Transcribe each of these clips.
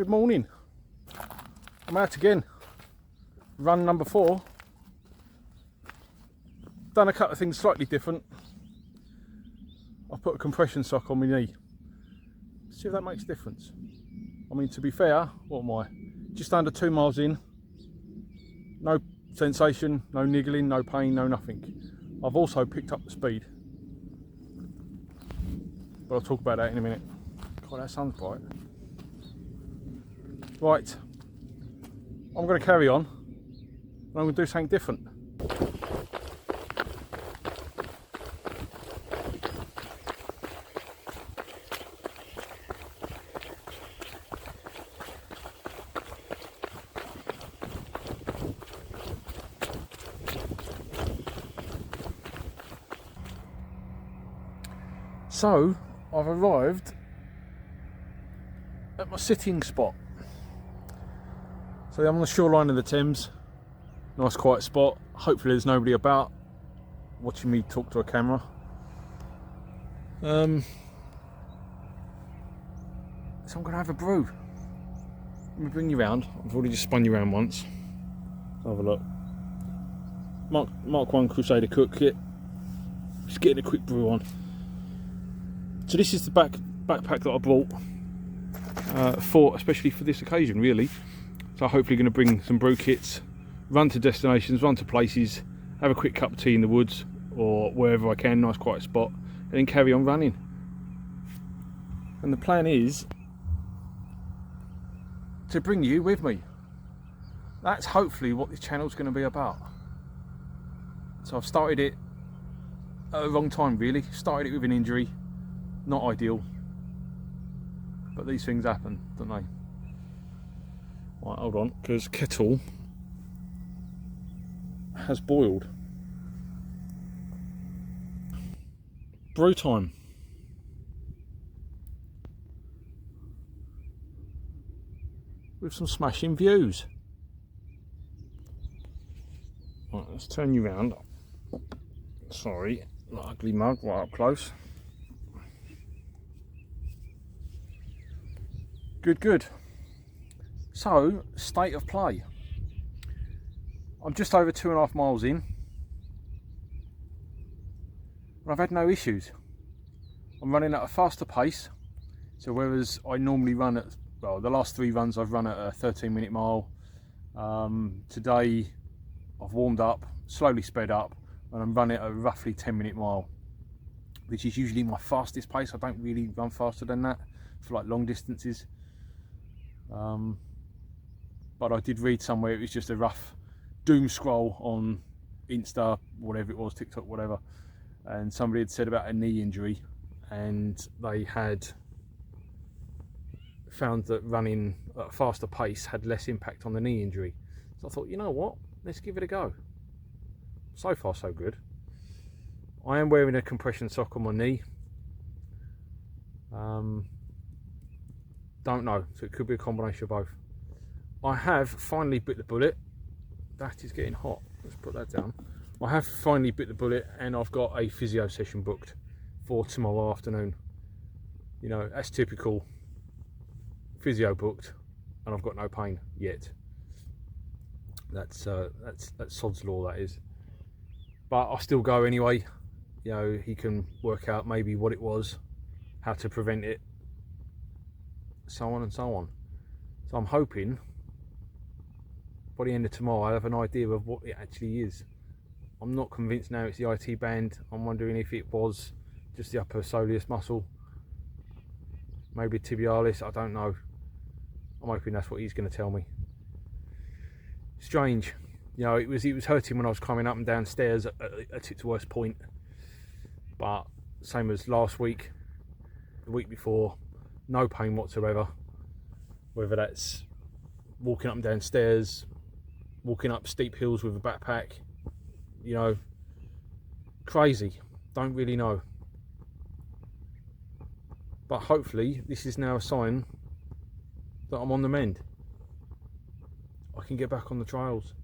Good morning. I'm out again. Run number 4. Done a couple of things slightly different. I've put a compression sock on my knee. See if that makes a difference. I mean, to be fair, what am I? Just under 2 miles in. No sensation, no niggling, no pain, no nothing. I've also picked up the speed. But I'll talk about that in a minute. God, that sun's bright. Right, I'm going to carry on and I'm going to do something different. So, I've arrived at my sitting spot. So I'm on the shoreline of the Thames, nice quiet spot. Hopefully there's nobody about watching me talk to a camera. So I'm going to have a brew. Let me bring you round. I've already just spun you around once. Let's have a look. Mark 1 Crusader Cook kit. Just getting a quick brew on. So this is the backpack that I brought especially for this occasion, really. So hopefully going to bring some brew kits, run to destinations, run to places, have a quick cup of tea in the woods or wherever I can, nice quiet spot, and then carry on running. And the plan is to bring you with me. That's hopefully what this channel's going to be about. So I've started it at the wrong time, really. Started it with an injury, not ideal, but these things happen, don't they? Right, hold on, because kettle has boiled. Brew time. With some smashing views. Right, let's turn you round. Sorry, that ugly mug right up close. Good. So, state of play. I'm just over 2.5 miles in. And I've had no issues. I'm running at a faster pace. So whereas I normally run at, well, the last 3 runs I've run at a 13-minute mile. Today I've warmed up, slowly sped up, and I'm running at a roughly 10-minute mile, which is usually my fastest pace. I don't really run faster than that for like long distances. But I did read somewhere it was just a rough doom scroll on Insta, whatever it was, TikTok, whatever, and somebody had said about a knee injury, and they had found that running at a faster pace had less impact on the knee injury. So I thought, you know what, let's give it a go. So far so good. I am wearing a compression sock on my knee. Don't know, so it could be a combination of both. I have finally bit the bullet. That is getting hot. Let's put that down. I have finally bit the bullet, and I've got a physio session booked for tomorrow afternoon. You know, that's typical. Physio booked, and I've got no pain yet. That's sod's law, that is. But I'll still go anyway. You know, he can work out maybe what it was, how to prevent it, so on and so on. So I'm hoping by the end of tomorrow I'll have an idea of what it actually is. I'm not convinced now it's the IT band. I'm wondering if it was just the upper soleus muscle, maybe tibialis, I don't know. I'm hoping that's what he's going to tell me. Strange, you know, it was hurting when I was climbing up and down stairs at its worst point, but same as last week, the week before, no pain whatsoever. Whether that's walking up and down stairs, walking up steep hills with a backpack, you know, crazy, don't really know. But hopefully this is now a sign that I'm on the mend. I can get back on the trails.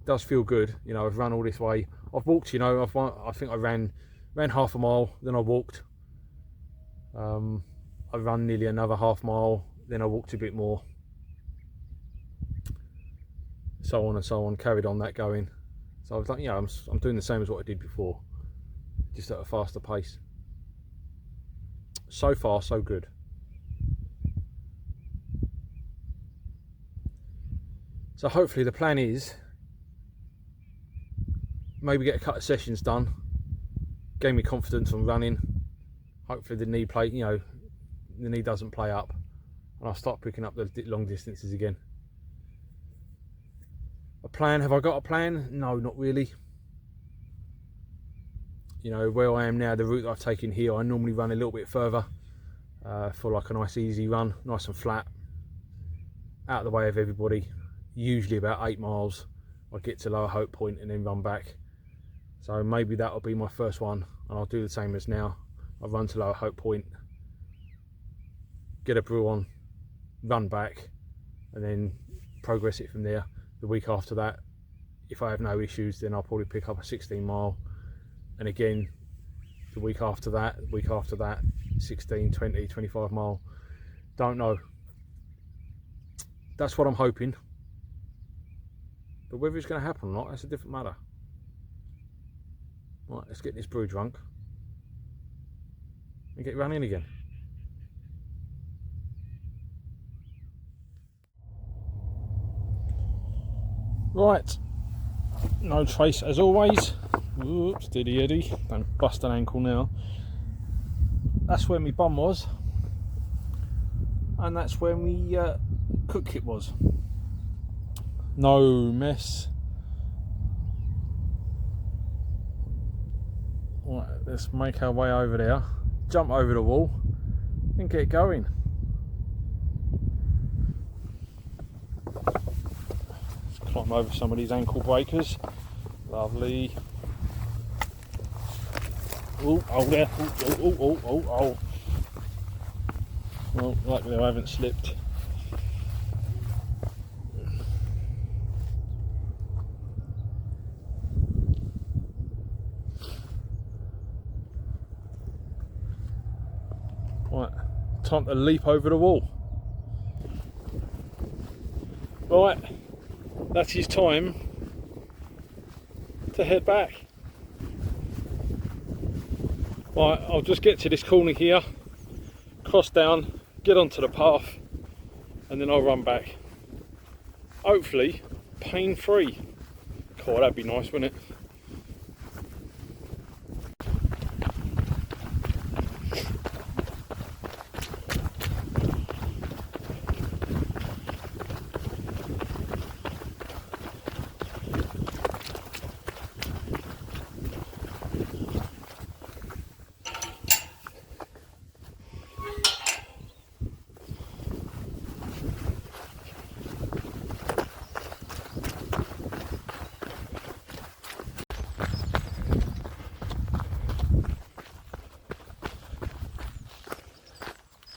Does feel good, you know. I've run all this way. I've walked, you know. I think I ran half a mile, then I walked. I run nearly another half mile, then I walked a bit more, so on and so on, carried on that going. So I was like, I'm doing the same as what I did before, just at a faster pace. So far, so good. So hopefully the plan is maybe get a couple of sessions done, gain me confidence on running. Hopefully the knee the knee doesn't play up, and I'll start picking up the long distances again. A plan? Have I got a plan? No, not really. Where I am now, the route that I've taken here, I normally run a little bit further for like a nice easy run, nice and flat, out of the way of everybody. Usually about 8 miles. I get to Lower Hope Point and then run back. So maybe that'll be my first one, and I'll do the same as now. I'll run to Lower Hope Point, get a brew on, run back, and then progress it from there. The week after that, if I have no issues, then I'll probably pick up a 16 mile, and again the week after that, 16, 20, 25 mile. Don't know. That's what I'm hoping, but whether it's going to happen or not, that's a different matter. Right, let's get this brew drunk and get running again. Right, no trace as always. Oops, steady Eddie, don't bust an ankle now. That's where my bum was, and that's where my cook kit was. No mess. Right, let's make our way over there, jump over the wall and get going. Let's climb over some of these ankle breakers. Lovely. Oh there. Oh. Well, luckily I haven't slipped. Right, time to leap over the wall. Right, that is time to head back. Right, I'll just get to this corner here, cross down, get onto the path, and then I'll run back. Hopefully, pain-free. God, that'd be nice, wouldn't it?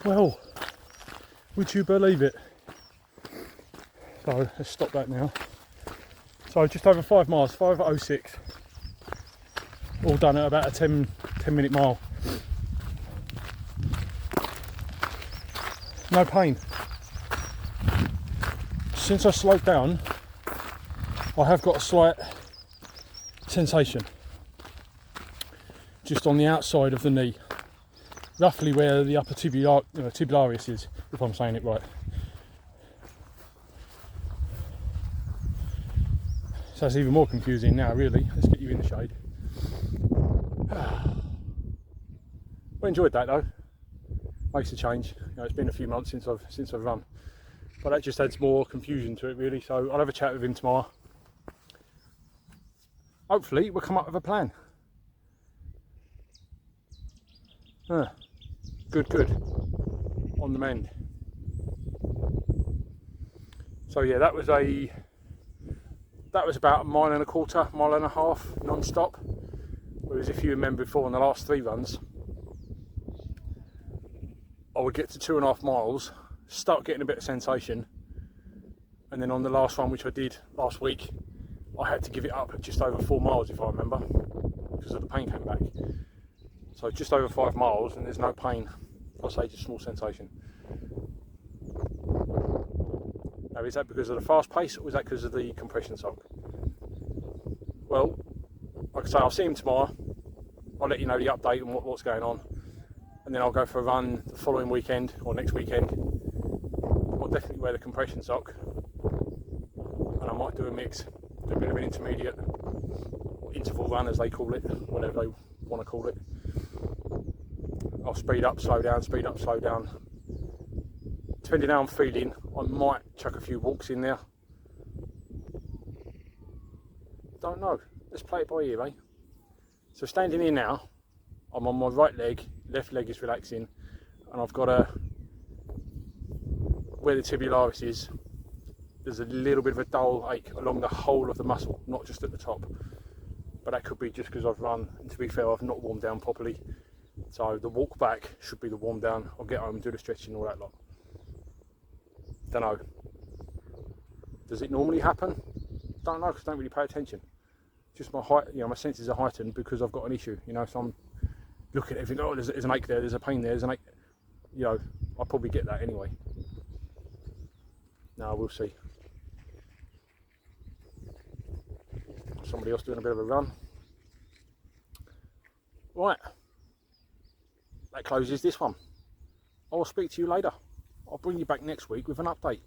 Well, would you believe it? So let's stop that now. So just over 5 miles, 5:06. All done at about a 10 minute mile. No pain. Since I slowed down, I have got a slight sensation just on the outside of the knee, roughly where the upper tibularis is, if I'm saying it right. So it's even more confusing now, really. Let's get you in the shade. I enjoyed that though. Makes a change. It's been a few months since I've run, but that just adds more confusion to it, really. So I'll have a chat with him tomorrow. Hopefully, we'll come up with a plan. Good. On the mend. So yeah, that was about 1.25 miles, 1.5 miles non-stop. Whereas if you remember before, on the last 3 runs, I would get to 2.5 miles, start getting a bit of sensation, and then on the last one, which I did last week, I had to give it up at just over 4 miles, if I remember, because of the pain came back. So just over 5 miles and there's no pain. I say just small sensation. Now, is that because of the fast pace, or is that because of the compression sock? Well, like I say, I'll see him tomorrow. I'll let you know the update and what's going on, and then I'll go for a run the following weekend or next weekend. I'll definitely wear the compression sock, and I might do a mix, do a bit of an intermediate, or interval run as they call it, whatever they want to call it. I'll speed up, slow down, speed up, slow down. Depending how I'm feeling, I might chuck a few walks in there. Don't know. Let's play it by ear, eh? So standing here now, I'm on my right leg, left leg is relaxing, and I've got where the tibialis is, there's a little bit of a dull ache along the whole of the muscle, not just at the top. But that could be just because I've run, and to be fair, I've not warmed down properly. So the walk back should be the warm down. I'll get home and do the stretching and all that lot. Don't know. Does it normally happen? Don't know, because I don't really pay attention. Just my height, my senses are heightened because I've got an issue, so I'm looking at everything. Oh, there's an ache there, there's a pain there, there's an ache. I'll probably get that anyway. No, we'll see. Somebody else doing a bit of a run. Right. That closes this one. I will speak to you later. I'll bring you back next week with an update.